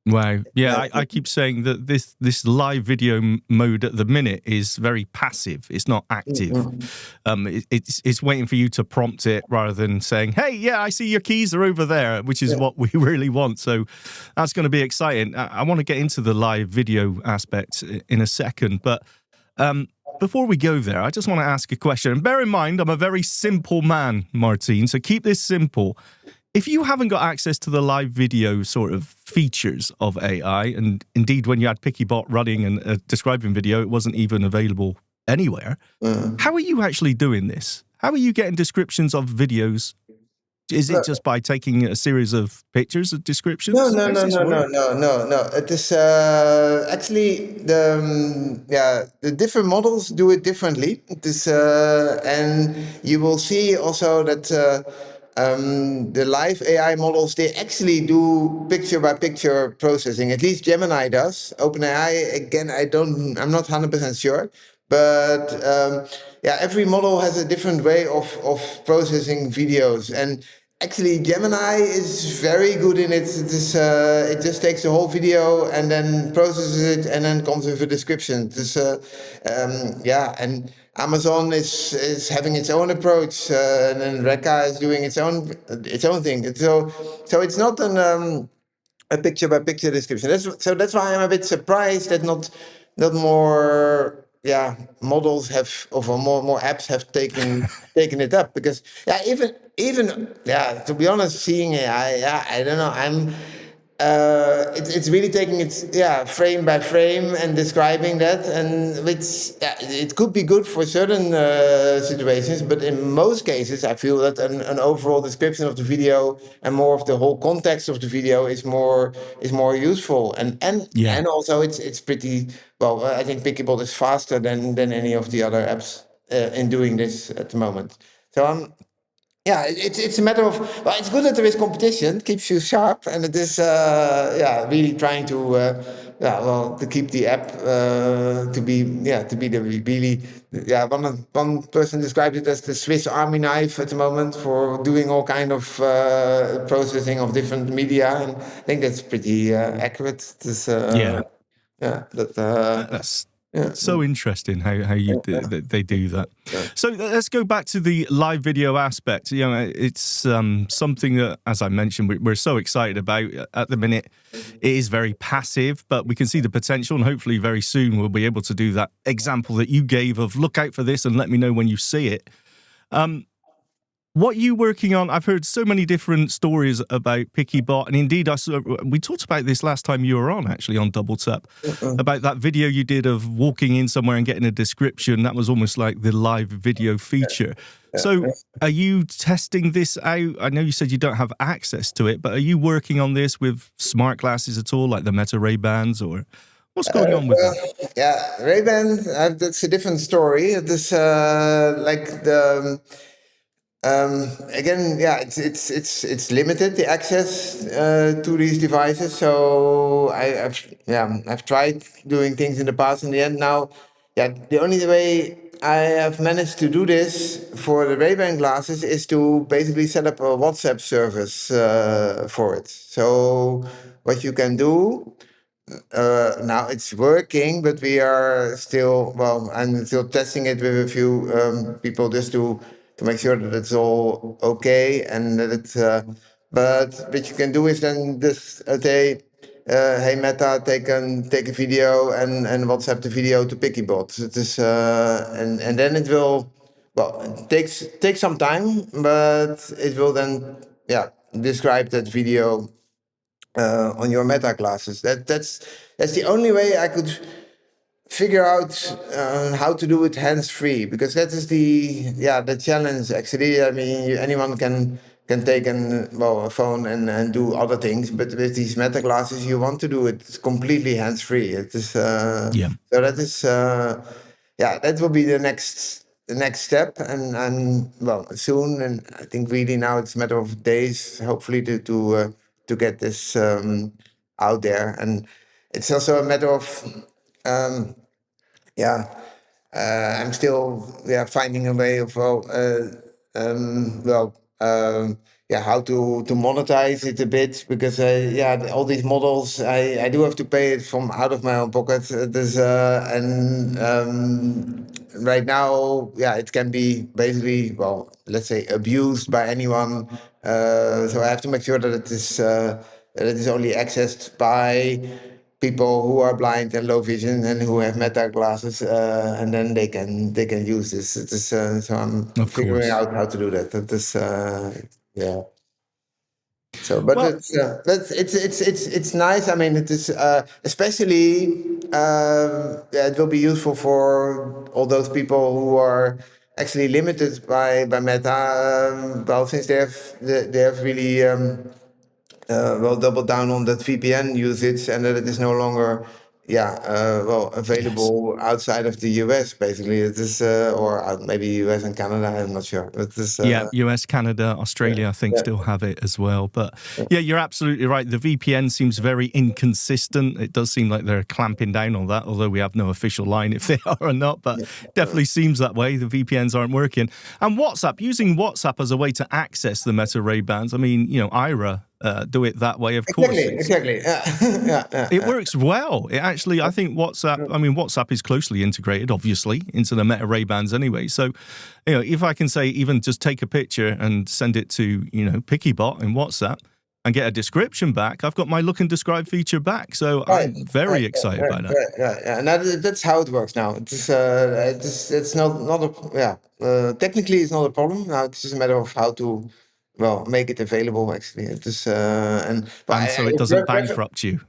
Wow. Yeah, I keep saying that this live video mode at the minute is very passive. It's not active. It's waiting for you to prompt it rather than saying, hey, yeah, I see your keys are over there, which is what we really want. So that's going to be exciting. I want to get into the live video aspect in a second. But before we go there, I just want to ask a question. And bear in mind, I'm a very simple man, Martijn, so keep this simple. If you haven't got access to the live video sort of features of AI, and indeed when you had PickyBot running and describing video, it wasn't even available anywhere, how are you actually doing this? How are you getting descriptions of videos? Is it just by taking a series of pictures of descriptions? No. It is actually the different models do it differently. It is, and you will see also that the live AI models, they actually do picture by picture processing. At least Gemini does. OpenAI, again, I'm not 100% sure. But every model has a different way of processing videos. And actually, Gemini is very good in it. It just takes the whole video and then processes it and then comes with a description. And Amazon is having its own approach, and then Reka is doing its own thing. So it's not a picture by picture description. That's why I'm a bit surprised that not more models have, or more apps have taken it up, because even to be honest, seeing AI, I don't know, it's really taking it frame by frame and describing that, and it could be good for certain situations, but in most cases I feel that an overall description of the video and more of the whole context of the video is more useful, and also it's pretty well. I think PickyBot is faster than any of the other apps in doing this at the moment. So it's a matter of, well, it's good that there is competition, it keeps you sharp, and it is really trying to to keep the app to be the really one person described it as the Swiss Army knife at the moment for doing all kind of processing of different media, and I think that's pretty accurate. That's so interesting how they do that. So let's go back to the live video aspect. You know, it's something that, as I mentioned, we're so excited about at the minute. It is very passive, but we can see the potential, and hopefully very soon we'll be able to do that example that you gave of look out for this and let me know when you see it. What are you working on? I've heard so many different stories about PickyBot, and indeed, we talked about this last time you were on, actually, on Double Tap, about that video you did of walking in somewhere and getting a description. That was almost like the live video feature. So are you testing this out? I know you said you don't have access to it, but are you working on this with smart glasses at all, like the Meta Ray-Bans, or what's going on with that? Yeah, Ray-Ban, that's a different story. It is like the... again, it's limited, the access to these devices. So I've tried doing things in the past. In the end, now, the only way I have managed to do this for the Ray-Ban glasses is to basically set up a WhatsApp service for it. So what you can do. Now it's working, but we are still, I'm still testing it with a few people just to make sure that it's all okay, and that it's. But what you can do is then this hey Meta, take a video and WhatsApp the video to PickyBot. It is, and then it will, it takes some time, but it will then describe that video on your Meta classes. That's the only way I could figure out how to do it hands-free, because that is the challenge actually. I mean, anyone can take a phone and do other things, but with these Meta classes you want to do it completely hands-free. It is so that is that will be the next step, and soon, and I think really now it's a matter of days, hopefully, to get this out there. And it's also a matter of I'm still finding a way of how to monetize it a bit, because all these models I do have to pay it from out of my own pocket. Right now it can be basically, let's say, abused by anyone, so I have to make sure that it is only accessed by people who are blind and low vision and who have Meta glasses, and then they can use this. It is, so I'm figuring out how to do that. That is, So, but it's nice. I mean, it is especially it will be useful for all those people who are actually limited by Meta. Since they have really double down on that VPN usage, and that it is no longer available outside of the US. Basically, it is or maybe US and Canada. I'm not sure. It is, US, Canada, Australia, I think still have it as well. But you're absolutely right. The VPN seems very inconsistent. It does seem like they're clamping down on that, although we have no official line if they are or not. But definitely seems that way. The VPNs aren't working. And WhatsApp, using WhatsApp as a way to access the Meta Ray-Bans. I mean, Ira. Do it that way, of course. Exactly. It works well. It actually, I think WhatsApp is closely integrated, obviously, into the Meta Ray-Bans anyway. So, if I can say, even just take a picture and send it to, PickyBot in WhatsApp and get a description back, I've got my look and describe feature back. So I'm very excited by that. And that's how it works now. It's not technically it's not a problem. Now it's just a matter of how to make it available. Actually, it is, and so it doesn't bankrupt you.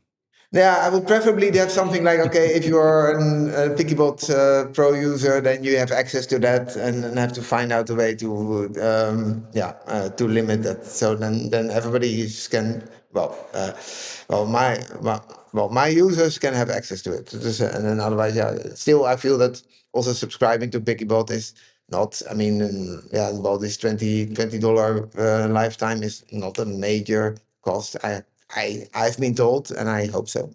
Yeah, I would preferably have something like, okay, if you are a PickyBot Pro user, then you have access to that, and have to find out a way to limit that. So then everybody can my users can have access to it. And then otherwise, still I feel that also subscribing to PickyBot is not, I mean, this $20 lifetime is not a major cost. I've been told, and I hope so.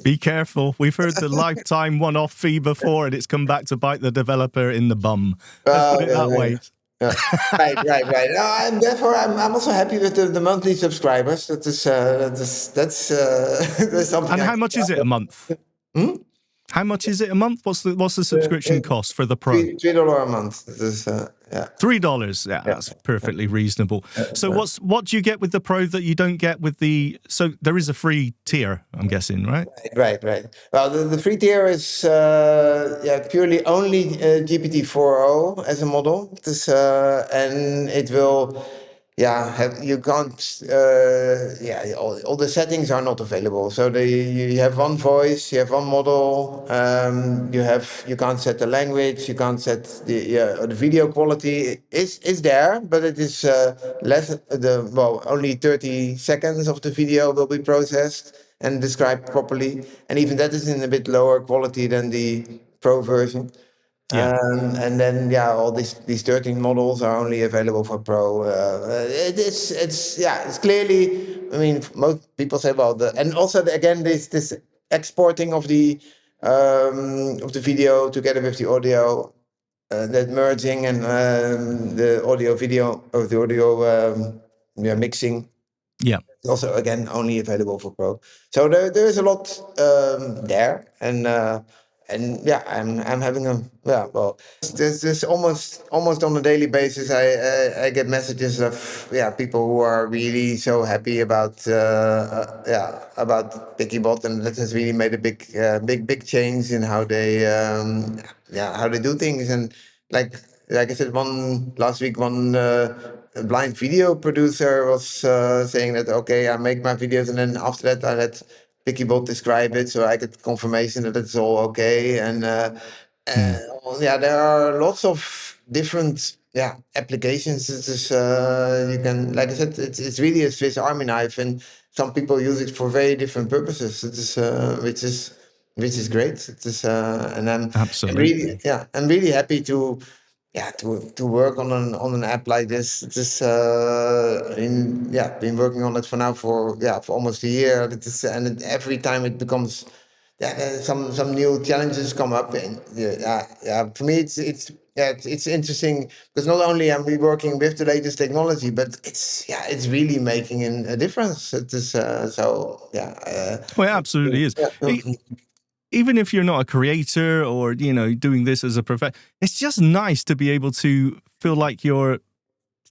Be careful. We've heard the lifetime one-off fee before, and it's come back to bite the developer in the bum. Let's put it that way. Yeah. Right. And therefore, I'm also happy with the monthly subscribers. That's something. And how much is it a month? How much is it a month? What's the subscription cost for the Pro? $3 a month. $3. Yeah, that's perfectly reasonable. So what do you get with the Pro that you don't get with the? So there is a free tier, I'm guessing, right? Right. Well, the free tier is purely only GPT-4o as a model. And it will. You can't. All the settings are not available. So you have one voice, you have one model. You can't set the language. You can't set the video quality. Is there, but it is less. Only 30 seconds of the video will be processed and described properly, and even that is in a bit lower quality than the Pro version. And then all these 13 models are only available for Pro. It's clearly, I mean, most people say and also again this exporting of the video together with the audio, that merging and the audio video of the audio mixing. Yeah. Also again only available for Pro. So there is a lot there, and and yeah, I'm having a there's almost on a daily basis. I get messages of people who are really so happy about PickyBot, and that has really made a big change in how they how they do things. And like I said, last week one blind video producer was saying that, okay, I make my videos, and then after that I let PickyBot describe it, so I get confirmation that it's all okay. And there are lots of different applications. It's just, you can, like I said, it's really a Swiss Army knife, and some people use it for very different purposes. It is, which is great. It is, and I'm Absolutely. I'm really happy to work on an app like this. Just been working on it for almost a year. And every time it becomes some new challenges come up, and for me it's interesting, because not only am we working with the latest technology, but it's really making a difference. It is Well, it absolutely is. Even if you're not a creator or, doing this as a profession, it's just nice to be able to feel like you're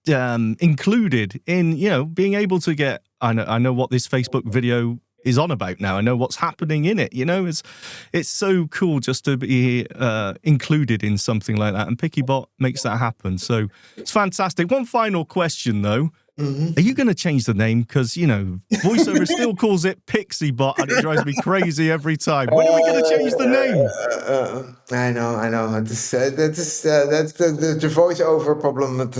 included in, being able to get, I know what this Facebook video is on about now. I know what's happening in it. It's so cool just to be included in something like that. And PickyBot makes that happen. So it's fantastic. One final question, though. Are you going to change the name? Because, voiceover still calls it PiccyBot, and it drives me crazy every time. When are we going to change the name? I know. That's the voiceover problem. But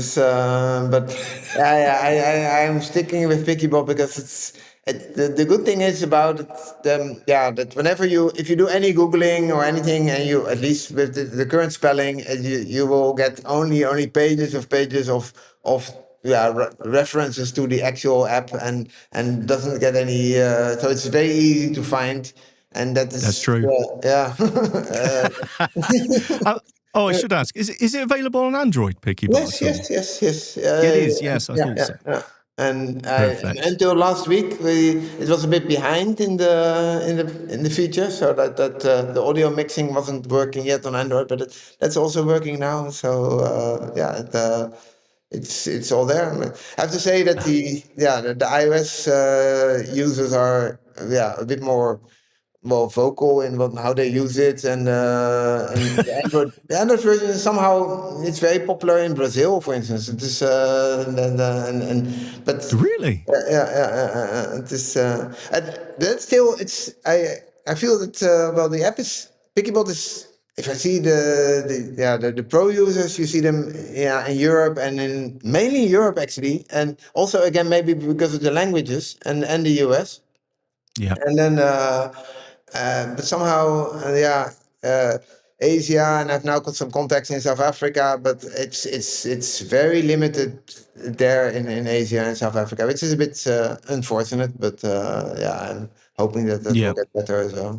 I'm sticking with PickyBot because the good thing is about it, that whenever if you do any Googling or anything, and you, at least with the current spelling, you will get only pages of references to the actual app, and doesn't get any. So it's very easy to find, and that's true. I should ask: is it available on Android, PickyBot? Yes. It is. Yes, I thought so. Yeah. And until last week, it was a bit behind in the feature, so that the audio mixing wasn't working yet on Android, but that's also working now. So it's all there. I have to say that the iOS users are a bit more vocal in how they use it, and the Android version is somehow, it's very popular in Brazil, for instance. It is but really, it is, but still, I feel that the app is PickyBot is. If I see the pro users, you see them in Europe, and mainly in Europe actually, and also again maybe because of the languages and the US. Yeah. And then but somehow Asia, and I've now got some contacts in South Africa, but it's very limited there in Asia and South Africa, which is a bit unfortunate. But I'm hoping that will get better as well.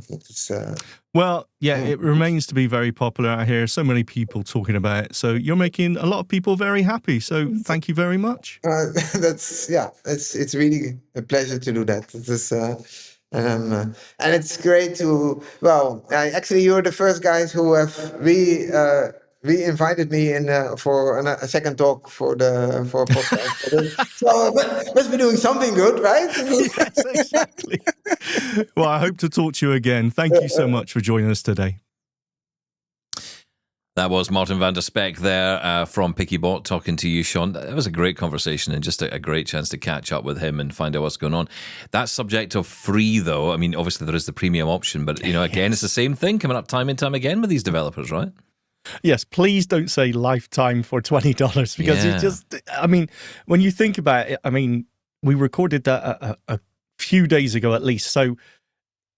It remains to be very popular. I hear so many people talking about it. So you're making a lot of people very happy. So thank you very much. It's really a pleasure to do that. And it's great to. Actually, you're the first guys who have re-invited me in for a second talk for a podcast. So must be doing something good, right? Yes, exactly. Well, I hope to talk to you again. Thank you so much for joining us today. That was Martijn Van Der Spek there from PickyBot talking to you, Shaun. That was a great conversation, and just a great chance to catch up with him and find out what's going on. That subject of free, though, I mean, obviously there is the premium option, but, again, it's the same thing coming up time and time again with these developers, right? Yes, please don't say lifetime for $20, because it just, when you think about it, we recorded that a few days ago at least. So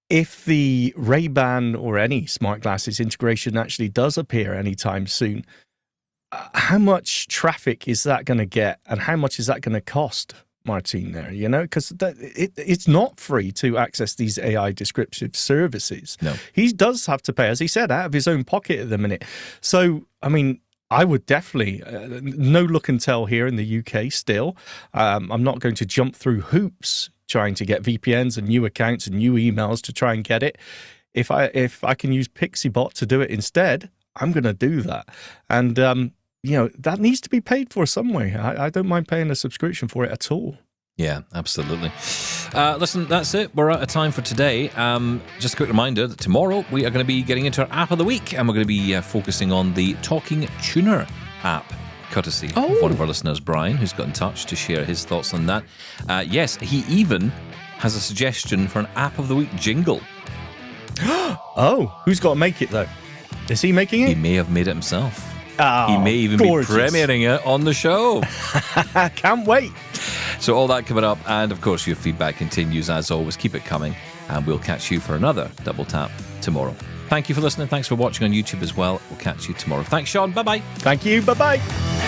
if the Ray-Ban or any smart glasses integration actually does appear anytime soon, how much traffic is that going to get, and how much is that going to cost, Martijn, there? Because it's not free to access these AI descriptive services. No. He does have to pay, as he said, out of his own pocket at the minute. So, I would definitely, no look and tell here in the UK still. I'm not going to jump through hoops trying to get VPNs and new accounts and new emails to try and get it. if I can use PiccyBot to do it instead, I'm going to do that. And that needs to be paid for some way. I don't mind paying a subscription for it at all. Yeah, absolutely. Listen, that's it. We're out of time for today. Just a quick reminder that tomorrow we are going to be getting into our app of the week, and we're going to be focusing on the Talking Tuner app, courtesy of one of our listeners, Brian, who's got in touch to share his thoughts on that. Yes, he even has a suggestion for an app of the week jingle. Oh, who's got to make it, though? Is he making it? He may have made it himself. Oh, he may even gorgeous. be premiering it on the show. Can't wait. So all that coming up, and of course your feedback continues as always. Keep it coming, and we'll catch you for another Double Tap tomorrow. Thank you for listening. Thanks for watching on YouTube as well. We'll catch you tomorrow. Thanks, Shaun. Bye-bye. Thank you. Bye-bye.